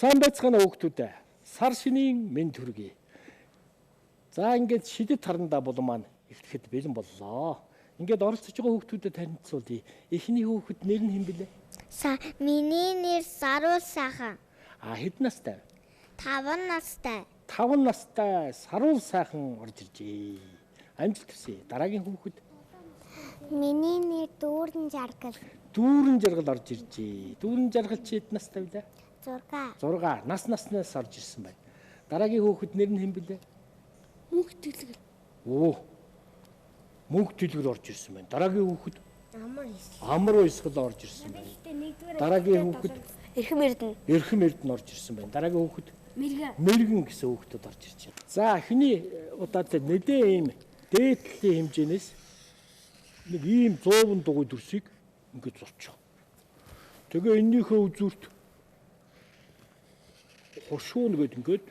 Сайн байцгаана хүүхдүүд. Сар шинийн мэнд хүргэе. За ингээд шидэт харандаа бол маань эхлэхэд бэлэн боллоо. Ингээд оролцож байгаа хүүхдүүдэд танилцуулъя. Эхний хүүхэд нэр нь хэн блэ? Миний нэр Сарул сайхан. Хэд настай? 5 настай. 5 настай Сарул сайхан орж иржээ. Амжилт хүсье. Дараагийн хүүхэд? Миний нэр Дүүрэн Жаргал. Дүүрэн Жаргал орж иржээ. Дүүрэн Жаргал чи хэд настай вэ? 6. Наснаас орж ирсэн байна. Дараагийн хүүхэд нэр нь хэн блэ? Мөнх Дэлгэр. Мөнх Дэлгэр орж ирсэн байна. Дараагийн хүүхэд? Амар Исгэл орж ирсэн байна. Дараагийн хүүхэд? Эрхэм Эрдэнэ орж ирсэн байна. Дараагийн хүүхэд? Мэргэн гэсэн хүүхдүүд орж ирж байна. За эхний удаад нэдээ ийм дээдлийн хэмжээнээс нэг ийм 100 дугуй дүрсийг ингэж зурчих. Тэгээ эннийхээ үзүүрт хошуун гэдэг ингээд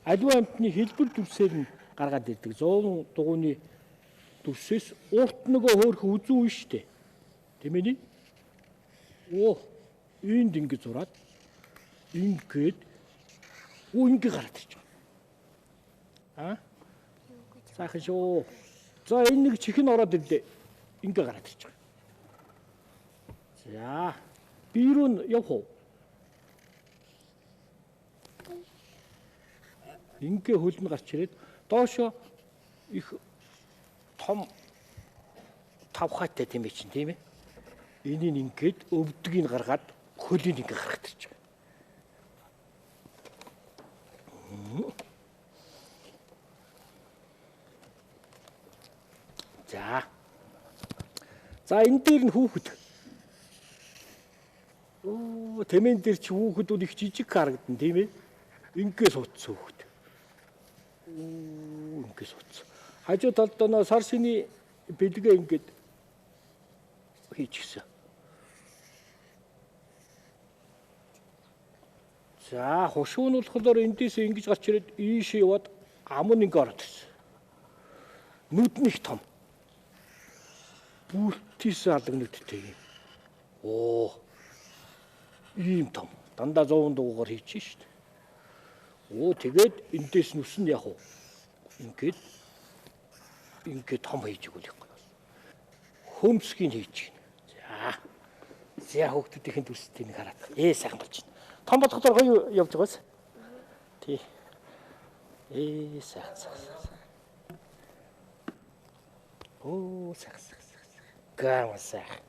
аливаа амтны хэлбэр дүрсээр нь гаргаад ирдэг. 100 дугуйны дүрсээс урт нөгөө хөөрхөн үзүү нь штэ. Тэмээ нь? Энд ингэж зураад ингээд ингээд гараад ирж байгаа. Сайхан шүү. За энэ нэг чихэн ороод ирлээ. Ингээд гараад ирж байгаа. За бирүүн явах уу? Ингээ хөлн гарч ирээд доошо их том тавхаатай тийм ээ чинь тийм ээ. Энийг ингээд өвдгийг гаргаад хөлийг ингээ гаргаж ирж байгаа. За энэ дээр нь хүүхэд. Тэмээн дээр чи хүүхдүүд их жижиг харагдана тийм ээ. Ингээ суудсан хүүхэд. Ингээ суудсан. Хажуу талд нөө сар шиний бэлгээ ингээд хийчихсэн. За хушуун нь болохоор эндээс ингэж гарч ирээд ийшээ яваад ам нь ингээ ороод ирсэн. Нүд нь их том. Бүртээс алга нүдтэй юм. Ийм том. Дандаа 100 дугуугаар хийчих шүү дээ. Тэгээд эндээс нүс нь яг уу. Ингээд том хийж өгөх юм. Хөмсгийг хийж гин. За хүүхдүүдийн дүрсийг хараад. Сайхан болж байна. Том болгохоор гоё явж байгаас. Тий. Сайхан. Сайхан. Гам сайхан.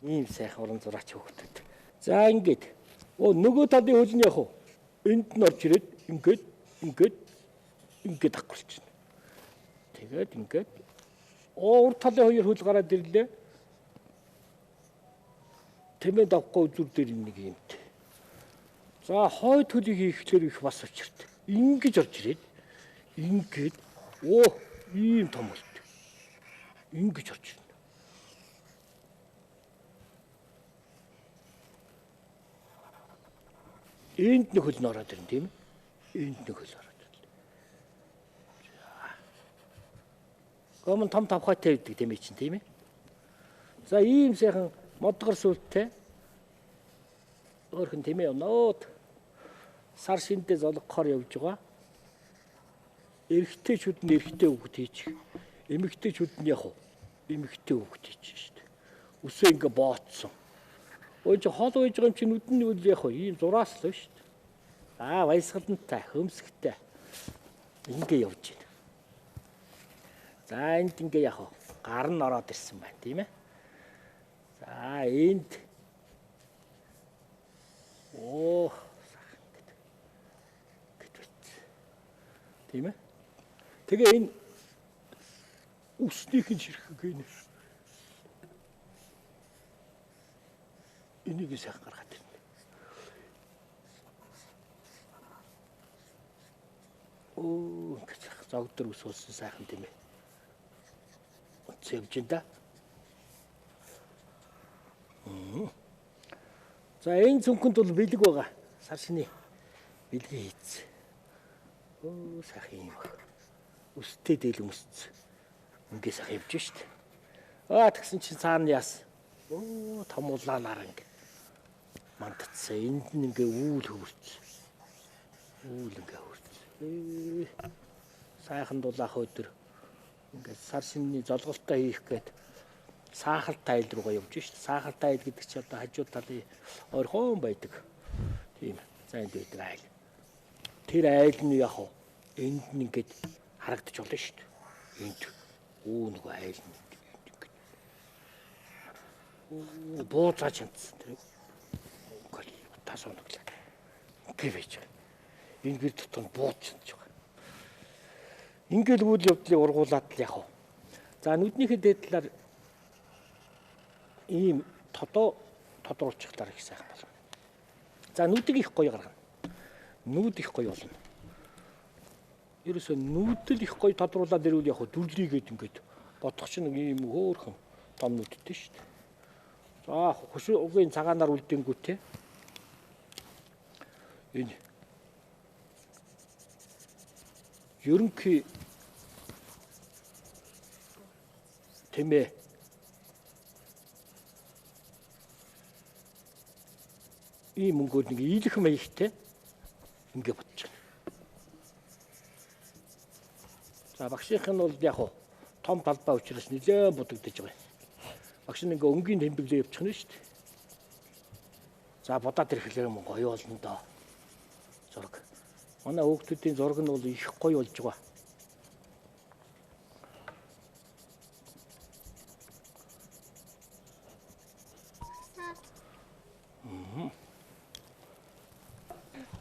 Ийм сайхан уран зураач хүүхдүүд. За ингээд. Нөгөө талын хөл нь яг уу. Энд нь орж ирээд ингээд авахулж байна. Тэгээд ингээд урд талын хоёр хөл гараад ирлээ. Тэмээд авахгүй үзүр дээр нэг юмт. За хойд хөлийг хийхлээр их бас учирт. Ингэж орж ирээд ингээд ийм том болт. Ингэж орж ирнэ. Энд нэг хөл нь ороод ирнэ тийм ээ. Энд нэг хөл ороод ирлээ. Гомон том тавхаатай байдаг тийм ээ чинь тийм ээ. За ийм сайхан модгор сүлттэй өөрхөн тийм ээ өнөөд сар шиндээ золгохоор явж байгаа. Эрэгтэйчүүд нь эрэгтэй хүүхэд хийчих. Эмэгтэйчүүд нь яг эмэгтэй хүүхэд хийчих шүү дээ. Үсээ ингээ бооцсон. Чи хол байж байгаа юм чи нүд нь үл яг ийм зураас л шүү дээ. Баясгалантай, хөмсгтэй. Ингээ явж байна. За энд ингээ яг гар нь ороод ирсэн байна тийм ээ. За энд тийм ээ. Тэгээ энэ үснийх нь ширхэг гэнэ. Энийг сайхан гаргаад ирнэ. Ингэж зогдөр ус уусан сайхан тийм ээ. Явж энэ. За энэ цүнхэнд бол бэлэг байгаа. Сар шиний бэлгээ хийц. Сайхан юм. Өстэй дээл өмсц. Ингээ сайхан явж штт. Тэгсэн чинь цаана яас. Том улаанаар ингээ. мандцсан. Энд нь ингээ үүл хөвөрч. Үүл ингээ хөвөрч. Сайхан дулаах өдөр ингээ сар шинний золголтоо хийх гээд сахал тайл руугаа явж шít. Сахал тайл гэдэг чинь одоо хажуу талын орхон байдаг. Тийм зайд байдаг айл. Тэр айл нь яг энд нь ингээд харагдаж болно шít. Энд нөгөө айл нь ингээд бууцаач юмсан тэр. Тас оноглаа. Ингээ байж байгаа. Энэ гэр дотор бууч гэж байгаа. Ингээл үйл явдлыг ургуулад л яг. За нүднийхээ дээд талаар ийм тодруулчихлаар их сайхан болно. За нүдийг их гоё гаргана. Нүд их гоё болно. Ерөөсөө нүдэл их гоё тодруулаад ирвэл яг дүрлийгээд ингээд бодох чинь ийм хөөрхөн том нүдтэй шүү дээ. За хөшөөгийн цагаанаар үлдэнгүү те. Энэ ерөнхий тэмээ ийм мөнгөд нэг ийлэх маягтай ингэ бодож байна. За багшийнх нь бол яг том талбай учраас нэлээд будагдаж байгаа. Багш нь ингээ өнгийн тэмдэглээ явуучих нь шүү дээ. За бодоод ирэхлээр юм гоё болно доо. Зураг. Манай хүүхдүүдийн зураг нь бол их гоё болж байгаа.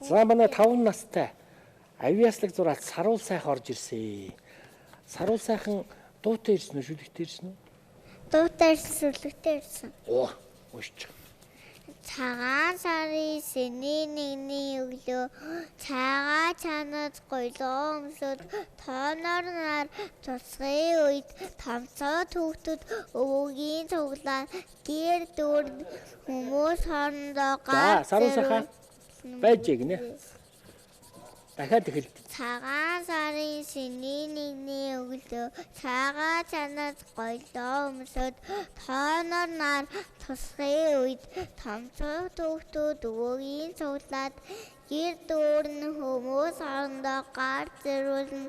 За манай 5 настай авиаслаг зураад саруул сайхан орж ирсэн. Саруул сайхан дуутай ирсэн үү, шүлэгтэй ирсэн үү? Дуутай шүлэгтэй ирсэн. Оо, уушч. Цагаан сарын сэний нэгний өглөө цагаан чанад гоёлоо өмсөд тооноор нар тусгын үед томцоо түүхтүүд өвөгийн цуглаа гэр дүр хүмүүс хоорондоо За саруул сайхан байж гинэ. Дахиад эхэлж. Цагаан сарын сэний нэгний өглөө цагаан чанад гоёлоо өмсөд тооноор нар тусгын үед томцоо түүхтүүд өвөгийн цуглаад гэр дүүрэн хүмүүс хоорондоо гар зэрүүлэн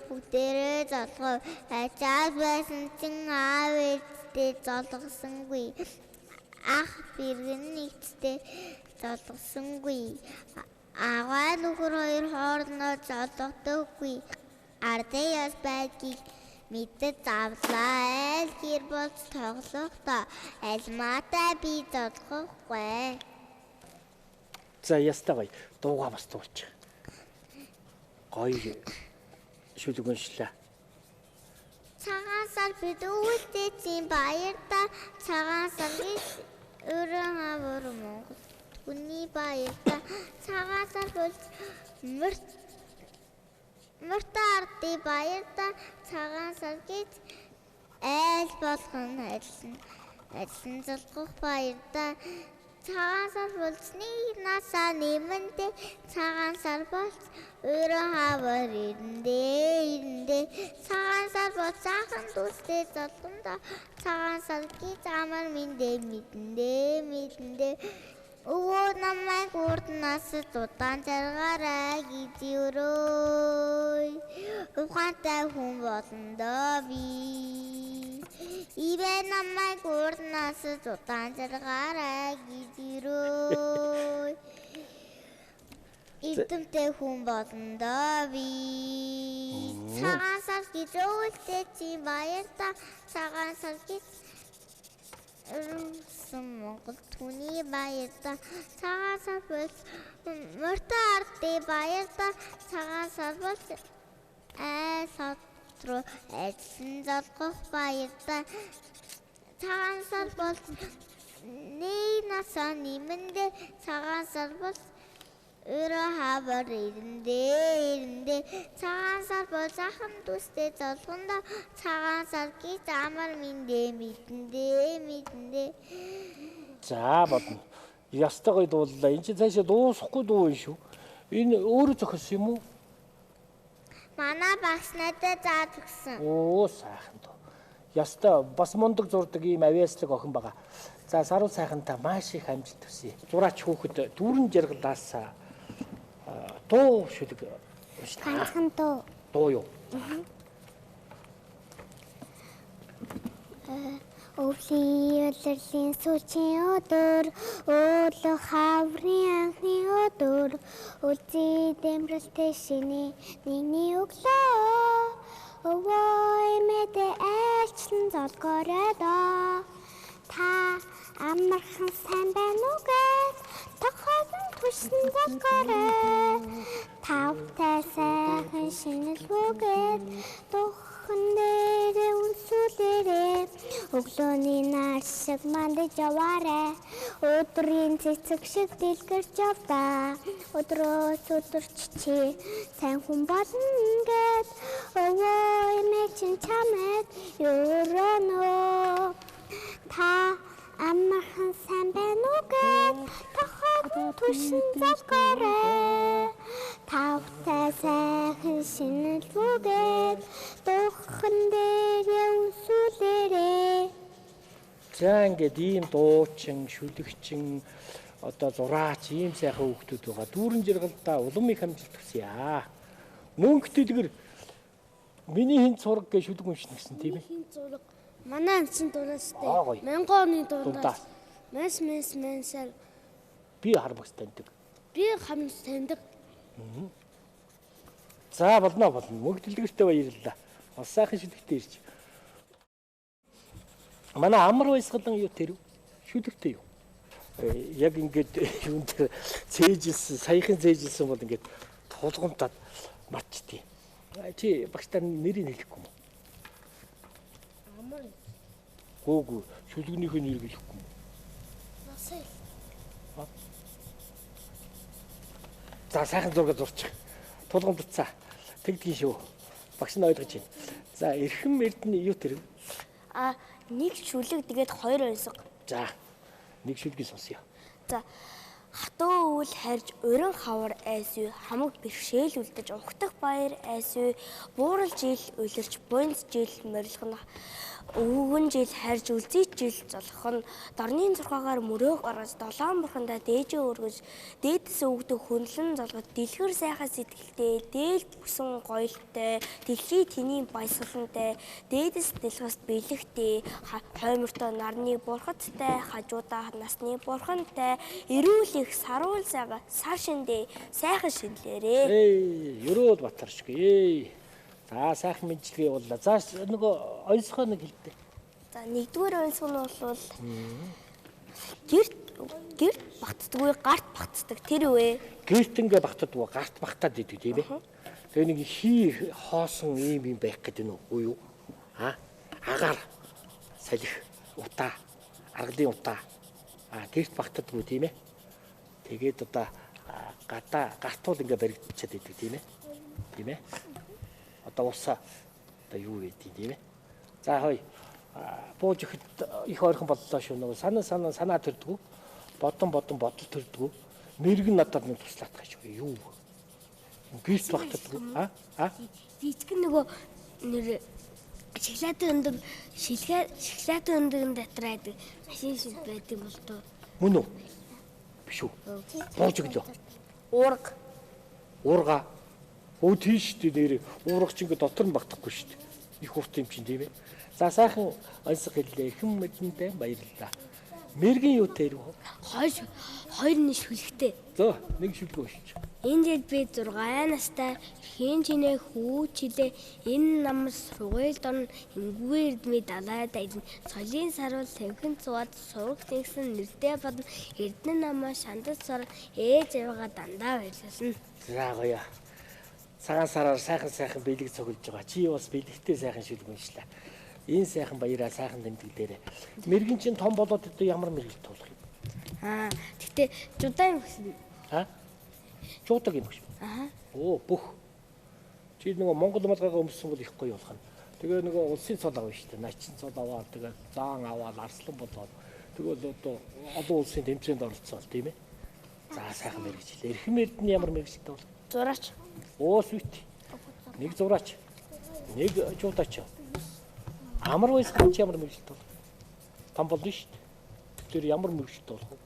бүгдээрээ золгов. Ачаад байсан чин аав ээжтэй золгосонгүй. Ах бэргэн нэгттэй золгосонгүй. Аваа нөхөр хоёр хоорондоо золгодоггүй. Ардын яс байдгийг мэдээд завлаа. Айл гэр болж тоглохдоо альмаатай би золгохгүй. За ястаа гоё. Дуугаа бас дуулчих. Гоё шүлэг уншлаа. Цагаан сар бид үүдээ чинь баярта цагаан сар гэж өрөө хавар Монгол хүний баярта цагаан сар бол мөртөө ардын баярта цагаан сар гэж айл болгон ажиллан золгох баярта цагаан сар болсны насаа нэмэндэ цагаан сар болж өрөө хавар ирэндээ цагаан сар бол цаахан дүүстэй золгондоо цагаан сар гэж амар мэдэндээ өвөө намайг урднаас удаан жаргаарай гэж өрөө ухаантай хүн болондоо би ивэ намайг урднаас удаан жаргаарай гэж өрөө Идэмтэй хүн болондоо би цагаан сар гэж өвөлтэй чи баярта цагаан сар гэж Монгол түүний баярта цагаан сар бол мөртөө ардын баярта цагаан сар бол сатруу ажиллан золгох баярта цагаан сар бол нэг насаа нэмэндээ цагаан сар бол өрөө хавар ирэндээ цагаан сар бол захан дүстэй золгондоо цагаан сар гэж амар мэдэндээ За бодно. Ястаа гоё дууллаа. Энд чинь цаашаа дуусахгүй дуу юм шүү. Энэ өөрөө зохиосон юм уу? Манай багш надад зааж өгсөн. Оо сайхан дуу. Яста бас мундаг зурдаг ийм авиаслаг охин байгаа. За саруу сайхантай маш их амжилт хүсье. Зураач хүүхэд дүүрэн жаргалаас дуу шүлэг Ганцхан дуу. дуу юу? Өвлийн улирлын сүүчийн өдөр өөлөх хаврын анхны өдөр үлзий дэмрэлтэй шиний нэгний өглөө өвөө эмээдээ айлчлан золгоорой та амархан сайн байна уу гэж тохиолн түшин золгоорой тавтай сайхан шинэлгүйгээд духан дээрээ үнсүүлээрээ өглөөний нар шиг мандаж яваарэ өдрийн цэцэг шиг дэлгэрч явдаа өдрөөс өдөрч чи сайн хүн болно гэд өвөө эмээ чин чамд юурано та амархан сайн байна уу гэд тохиолн түшин золгоорой тавтай сайхан шинэлгүйгээд духан дээрээ үнсүүлээрээ. За ингээд ийм дуучин, шүлэгчин, одоо зураач ийм сайхан хүүхдүүд байгаа. Дүүрэн жаргалдаа улам их амжилт хүсье. Мөнгөтэй тэгэр миний хин зураг гэж шүлэг уншина гэсэн тийм ээ. Хин зураг манай амчин дураастай. Аа, гоё. 1000 оны дундаас Дундаас. Мэсэл Би харбагс таньдаг. би хамт таньдаг. За болно. Мөнгө дэлгэртэй баярлалаа. Бас сайхан шүлэгтэй ирж. Манай амар баясгалан юу тэр үү? Шүлэгтэй юу? Яг ингээд юун дээр цээжилсэн, саяхан цээжилсэн бол ингээд тулгамтаад матчтий. Чи багтаа нэрийг хэлэхгүй юм уу? Амар Гүүг шүлгнийхээ нэрийг хэлэхгүй юм уу? насай. За сайхан зураг зурчих. Тулгамдцаа. Тэгдгийн шүү. Багш нь ойлгож байна. За эрхэм эрдэнэ юу тэр вэ? Нэг шүлэг тэгээд 2 онцог. За нэг шүлгийг сонсъё. За хатуу үйл харж урин хавар айсүй хамаг бэрхшээл үлдэж унхдах баяр айсүй буурал жил улирч буйнц жил морилгоно өвгөн жил харж үлзий жил золох нь дорны зургаагаар мөрөө гаргаж долоон бурхандаа дээжээ өргөж дээдэс өвгдөг хөнлөн золгож дэлгэр сайхан сэтгэлтэй дээл бүсэн гоёлтой дэлхий тэний баясгалантай дээдэс дэлгэст бэлэгтэй хоймортой нарны бурхадтай хажуудаа насны бурхантай эрүүл их саруул сайга сар шиндээ сайхан шинлээрээ. Ерөөд батаршгүй. За сайхан мэдлэгээ явууллаа. За нөгөө ойсгоо нэг хэлдэ. За нэгдүгээр онцгой нь бол гэрт багтдаггүй гарт багтдаг тэр үе. Гэрт ингээ багтадгүй, гарт багтаад идэв тийм ээ. Тэгээ нэг хий хоосон ийм байх гэдэг нь үү юу? Агаар салхи утаа, аргалын утаа. Гэрт багтадгүй тийм ээ. Тэгээд одоо гартуул ингээ баригдчихад идэв тийм ээ. Тийм ээ. Одоо усаа одоо юу гэдэг тийм ээ. За хөөе. Бууж ихэд их ойрхон боллоо шүү. Нөгөө санаа төрдгөө. Бодон бодол төрдгөө. Мэрэг надад нэг туслаад гаш юу. Гэрт багтдаггүй. Жижиг нөгөө нэр шоколад өндөг дотор байдаг машин шиг байдаг юм бол доо. Мөн үү? Биш үү? Бууж игэлөө. Уурга. Өө тийш дээ нэр уургач ингээ дотор нь багтахгүй шүү дээ. Их урт юм чинь тийм ээ. За сайхан онцгой хэллээ. Эрхэм мэдэнтэй баярлалаа. Мэргийн юу тэр үү? Хоёр нэг шүлэгтэй. Зөө нэг шүлэг өшч. Энэ жил би 6 настай хийн чинээ хүүчилээ энэ намс сургуульд орно хингүү эрдмий далайд аялна соёлын сарвал тавхин цуваад сурах тэгсэн нэртэй бодно эрдэнэ намаа шандаж сар ээж аваагаа дандаа баярлуулна. За гоё. Цагаан сараар сайхан бэлэг цуглаж байгаа. Чи бас бэлэгтэй сайхан шүлэг уншлаа. Энэ сайхан баяраа сайхан тэмдэг дээрээ. Мэргэн чинь том болоод одоо ямар мэрэгэл туулах юм? Гэтэ жудаан өгсөн. Жуудаг юм биш. Оо бүх. Чи нөгөө Монгол малгайгаа өмссөн бол их гоё болох нь. Тэгээ нөгөө улсын цол авна шүү дээ. Начин цол аваад тэгээ заан аваад арслан болоод тэгээ одоо олон улсын тэмцээнд оролцсон тийм ээ. За сайхан мэрэгчлээ. Эрхэм эрдэнэ ямар мэрэгчлээ бол? Зураач. Оо сүт. Нэг зураач. Нэг жуудаач. Амар баясгалан чи ямар мэрэгчлээ бол? Том болно шүү дээ. Тэр ямар мэрэгчлээ болох вэ?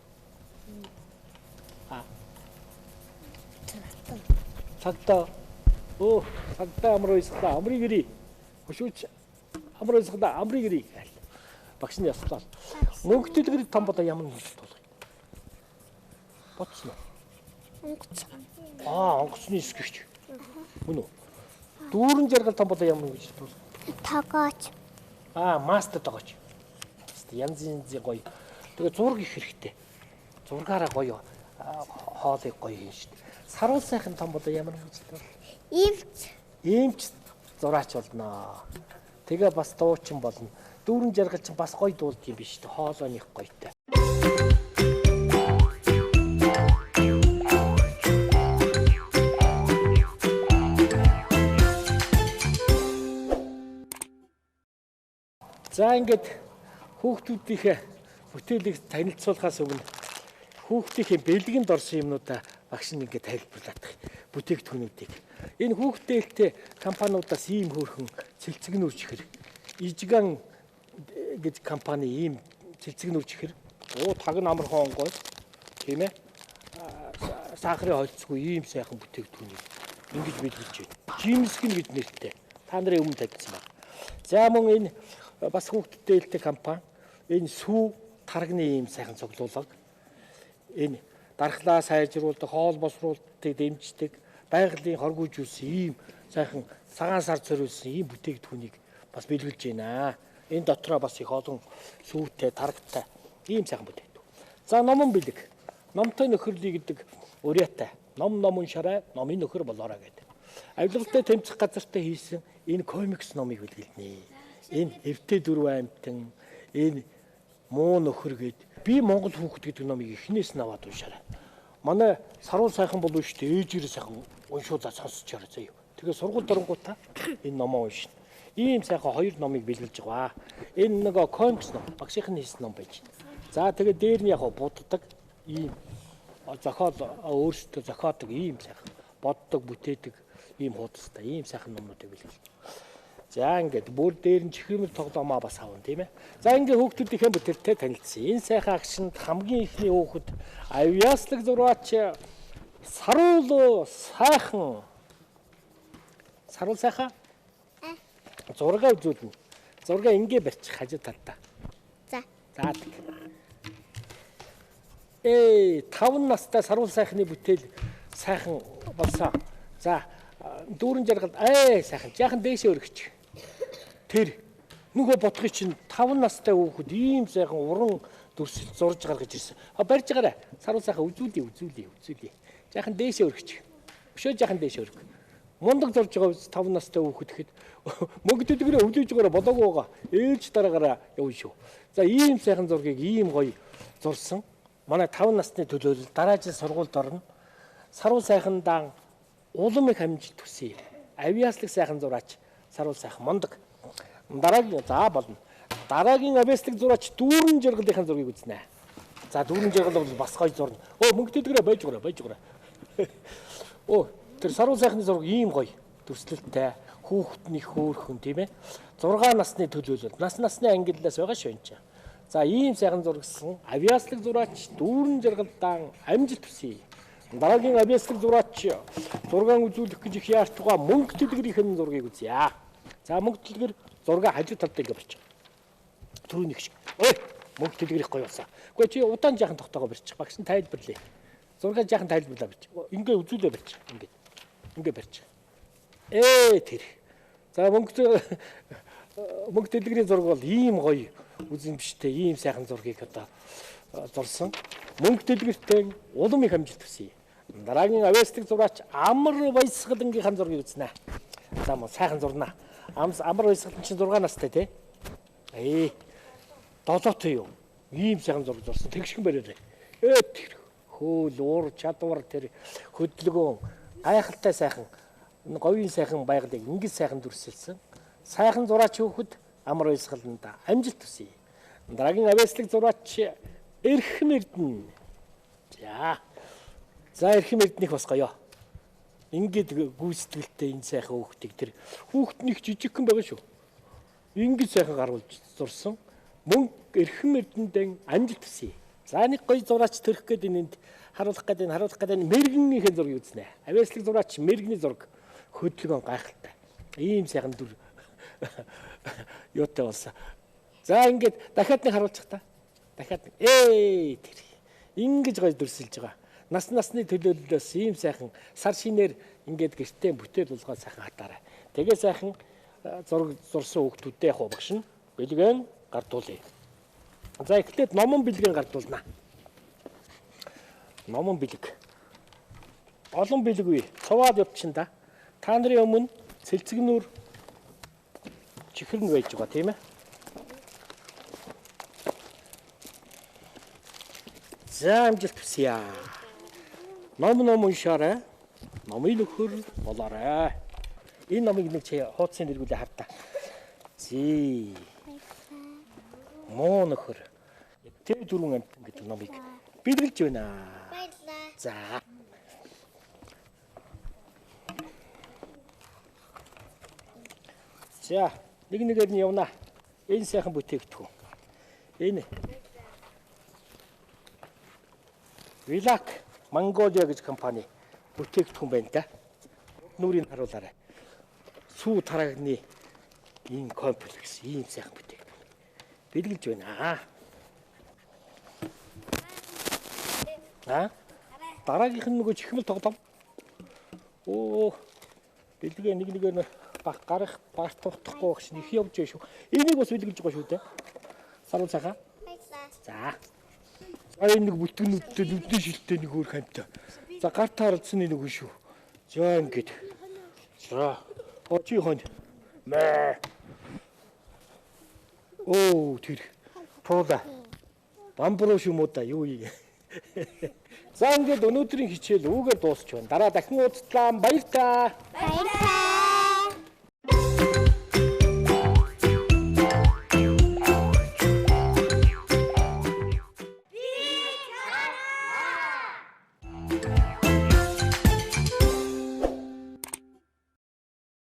Цагтаа. Оо, цагтаа амар баясгалаа. Амрыг ирээ. Хөшөөч. Амар баясгалаа. Амрыг ирээ. Багш нь яслаа. Мөнгө дэлгэр том болоо ямар мэрэгчлээ болох вэ? Бодсон уу? Онгоцны эсгэгч. Мөн үү? Дүүрэн жаргал том болоо ямар мэрэгчлээ болох вэ? Тогооч. Мастер тогооч. Янз янзын гоё. Тэгээ зураг их хэрэгтэй. Зургаараа гоё хоолыг гоё хийн шүү дээ. Саруул сайхан том болоо ямар мэрэгчлээ бол? Иймч зураач болно. Тэгээ бас дуучин болно. Дүүрэн жаргал чинь бас гоё дуулдаг юм биш үү? Хоолой них гоётой. За ингээд хүүхдүүдийнхээ бүтээлийг танилцуулахаас өмнө хүүхдийнхээ бэлгэнд орсон юмнуудаа багш нь ингээд тайлбарлаадах бүтээгдэхүүнүүдийг. Энэ хүүхдээлтэй компаниудаас ийм хөөрхөн цэлцэгнүүрч ихэр. Ижган гэж компани ийм цэлцэгнүүрч ихэр. Таг нь амархан онгой. Тийм ээ. Сахарын холцгүй ийм сайхан бүтээгдэхүүнийг ингэж бэлгэлж байна. Жимсгэн гэж нэртэй. Та нарын өмнө тавьсан байна. За мөн энэ бас хүүхдтэй ээлтэй компани энэ сүү таргны ийм сайхан цуглуулга энэ дархлаа сайжруулдаг, хоол босруулалтыг дэмждэг, байгалийн хоргож үлсэн ийм сайхан цагаан сар зориулсан ийм бүтээгдэхүүнийг бас бэлгэлж байна. Энэ дотроо бас их олон сүүтэй, таргтай ийм сайхан бүтээгдэхүүн. За номон бэлэг. Номтой нөхөрлөе гэдэг уриатай. Номын шараа, номын нөхөр болоорой гэдэг. Авилгалтай тэмцэх газартай хийсэн энэ комикс номыг бэлгэлнэ. Энэ эвтэй дөрвөн аймтан, энэ муу нөхөр гээд би Монгол хүүхэд гэдэг номыг эхнээс нь аваад уншаарай. Манай саруул сайхан болов шүү дээ. Ээжээрээ сайхан уншуулаад сонсчоор заяа. Тэгээ сургууль дөрөнгүүтаа энэ номоо уншина. Ийм сайхан хоёр номыг бэлгэлж байгаа. Энэ нөгөө комикс ном, багшийн хийсэн ном байж. За тэгээ дээр нь яг буддаг ийм зохиол өөрсдөө зохиодог ийм сайхан боддог, бүтээдэг ийм хуудастай ийм сайхан номнуудыг бэлгэлж. За ингээд бүр дээр нь чихрэмэл тоглоомоо бас авна тийм ээ. За ингээд хүүхдүүдийнхээ бүтээлтэй танилцсан. Энэ сайхан агшинд хамгийн ихний хүүхэд авьяаслаг зураач саруул сайхан. Саруул сайхан. Зураг үзүүлнэ. Зураг ингээ барьчих хажуу талдаа. За. 5 настай саруул сайхны бүтээл сайхан болсон. За дүүрэн жаргалд сайхан жаахан дээшээ өргөч. Тэр нөгөө бодхыг чинь 5 настай хүүхэд ийм сайхан уран дүрсэл зурж гаргаж ирсэн. Барьж байгаарай. Саруул сайхан үзүүлээ. Жаахан дээшээ өргөч. Өшөө жаахан дээшээ өргө. Мундаг зурж байгаа 5 настай хүүхэд ихэд мөнгө төлгөрөө өвлөж байгаараа болоогүй байгаа. Ээлж дараагаараа явна шүү. За ийм сайхан зургийг ийм гоё зурсан. Манай 5 насны төлөөлөл дараа жил сургуульд орно. Саруул сайхандаа улам их амжилт хүсье. Авьяаслаг сайхан зураач саруул сайхан мундаг. Дараагийн болно. Дараагийн авьяаслаг зураач дүүрэн жаргалынхаа зургийг үзнэ. За дүүрэн жаргал бол бас гоё зурна. Мөнгө төлгөрөө байж байгаарай. Тэр саруул сайхны зураг ийм гоё дүрслэлтэй, хүүхдний хөөрхөн тийм ээ. 6 насны төлөөлөл. Насны ангиллаас байгаа шүү энэ. За ийм сайхан зурагсан авьяаслаг зураач дүүрэн жаргалдаа амжилт хүсье. Дараагийн авьяаслаг зураач зургаан үзүүлэх гэж их яарч байгаа мөнгө төлгөрийн зургийг үзье. За мөнгө төлгөр зураг хажуу талд ингээ барьчих. Түрүүний шиг. Мөнгө төлгөрийн гоё болсон. Гэхдээ чи удаан жаахан тогтоогоо барьчих. Багш нь тайлбарлая. Зураг жаахан тайлбарлаа барьчих. Ингээ үзүүлээ барьчих. Ингээ барьчих. Тэр. За мөнгө төлгөрийн зураг бол ийм гоё үзэн биштэй ийм сайхан зургийг одоо зурсан. Мөнгө төлгөртэй улам их амжилт хүсье. Дараагийн авьяаслаг зураач амар баясгалангийнхаа зургийг үзнэ. За мөн сайхан зурнаа. Амар баясгалан чинь 6 настай тий. 7 юу. Ийм сайхан зураг зурсан. Тэгшгэн бариарай. Тэр хөөл уур чадвар тэр хөдөлгөөн гайхалтай сайхан говийн сайхан байгалыг ингэж сайхан дүрсэлсэн. Сайхан зураач хүүхэд амар баясгаланда амжилт хүсье. Дараагийн авьяаслаг зураач Эрхэм Эрдэнэ. За Эрхэм Эрдэнэх бас гоё. Ингээд гүйцэтгэлтэй энэ сайхан хүүхдийг тэр хүүхднийх жижигхэн байгаа шүү. Ингэж сайхан гаруулж зурсан. Мөнх эрхэм эрдэнтэн амжилт хүсье. За нэг гоё зураач төрөх гээд энэнд харуулах гээд мэрэгнийхээ зургийг үзнэ. Авиаслаг зураач мэрэгний зураг хөдөлгөөн гайхалтай. Ийм сайхан дүр юутай болсон. За ингээд дахиад нэг харуулчих та. Дахиад нэг. Тэр. Ингэж гоё дүрсэлж байгаа. Насны төлөөллөөс ийм сайхан сар шинээр ингээд гэртээ бүтээл болгоод сайхан хатаарай. Тэгээ сайхан зураг зурсан хүүхдүүдтэй яг багш нь бэлгэн гардуулъя. За эхлээд номон бэлгэн гардуулна. Номон бэлэг. Олон бэлэг үе. Цуваад явчихна да. Та нарын өмнө цэлцэгнүүр чихэр нь байж байгаа тийм ээ. За амжилт хүсье. Ном уншаарай. Номын нөхөр болоорой. Энэ номыг нэг чи хуудсын дэргүүлээ хартаа. Зээ. Муу нөхөр. Тэр дөрвөн амтан гэдэг номыг бэлгэлж байна. Баярлалаа. За. За, нэгээр нь явна. Энэ сайхан бүтээгдэхүүн. Энэ. Вилак Монголиа гэж компани бүтээгдэхүүн байна да. Нүрийг харуулаарай. Сүү тараагны ийм комплекс, ийм сайхан бүтээгдэхүүн. Бэлгэлж байна. Дараагийнх нь нөгөө чихмэл тоглоом. Бэлгээ нэгээр нь гарах багт тухдахгүй багш их явж байгаа шүү. Энийг бас бэлгэлж байгаа шүү дээ. Саруу цахаа. За. Энэ нэг бүтгэнүүдтэй нүдний шилтэй нэг өөр хамтаа. За гарт харагдсан нэг хүн шүү. За ингэж. За. Чи хон. Мэ. Тэр. Туула. Бамбруу шүү да юу юм. За ингээд өнөөдрийн хичээл үүгээр дуусч байна. Дараа дахин уулзлаа. Баярлалаа. Баярлалаа.